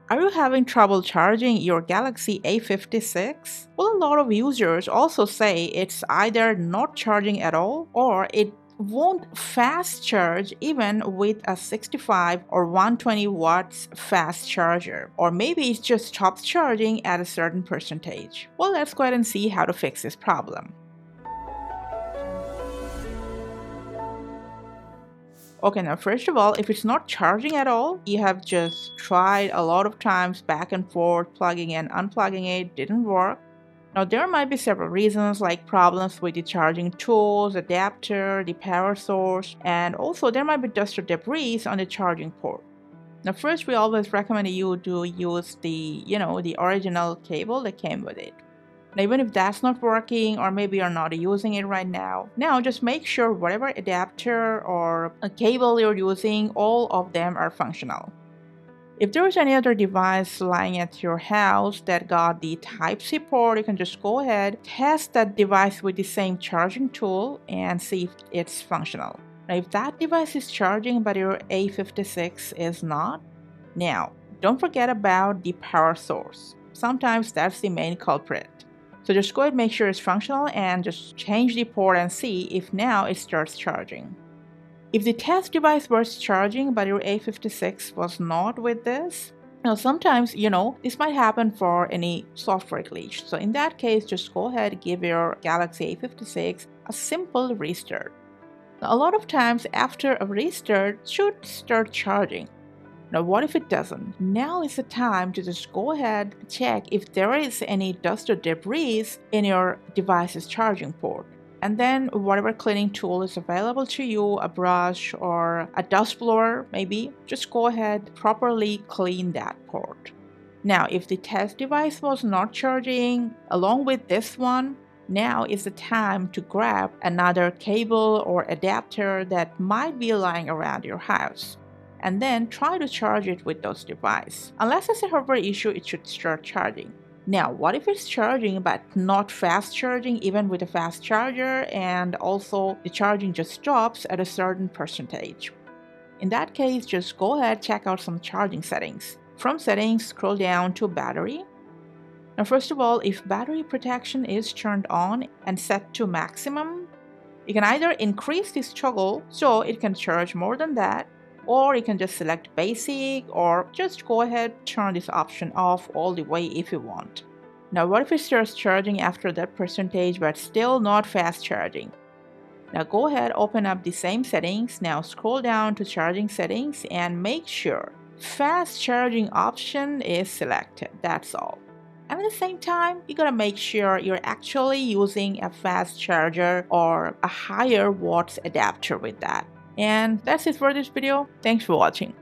Are you having trouble charging your Galaxy A56? Well, a lot of users also say it's either not charging at all or it won't fast charge even with a 65 or 120 watts fast charger, or maybe it just stops charging at a certain percentage. Well, let's go ahead and see how to fix this problem. Okay, now first of all, if it's not charging at all, you have just tried a lot of times back and forth, plugging and unplugging it, didn't work. Now there might be several reasons like problems with the charging tools, adapter, the power source, and also there might be dust or debris on the charging port. Now first, we always recommend you to use the original cable that came with it. Now, even if that's not working or maybe you're not using it right now, just make sure whatever adapter or a cable you're using, all of them are functional. If there's any other device lying at your house that got the Type-C port, you can just go ahead, test that device with the same charging tool and see if it's functional. Now, if that device is charging but your A56 is not, now don't forget about the power source. Sometimes that's the main culprit. So just go ahead and make sure it's functional and just change the port and see if now it starts charging. If the test device was charging but your A56 was not with this, now sometimes, this might happen for any software glitch. So in that case, just go ahead and give your Galaxy A56 a simple restart. Now, a lot of times after a restart, it should start charging. Now, what if it doesn't? Now is the time to just go ahead and check if there is any dust or debris in your device's charging port. And then whatever cleaning tool is available to you, a brush or a dust blower maybe, just go ahead properly clean that port. Now, if the test device was not charging along with this one, now is the time to grab another cable or adapter that might be lying around your house, and then try to charge it with those devices. Unless it's a hardware issue, it should start charging. Now, what if it's charging but not fast charging even with a fast charger, and also the charging just stops at a certain percentage? In that case, just go ahead, check out some charging settings. From settings, scroll down to battery. Now, first of all, if battery protection is turned on and set to maximum, you can either increase this toggle so it can charge more than that, or you can just select basic, or just go ahead turn this option off all the way if you want. Now, what if it starts charging after that percentage but still not fast charging? Now go ahead, open up the same settings. Now scroll down to charging settings and make sure fast charging option is selected. That's all. And at the same time, you gotta make sure you're actually using a fast charger or a higher watts adapter with that. And that's it for this video. Thanks for watching.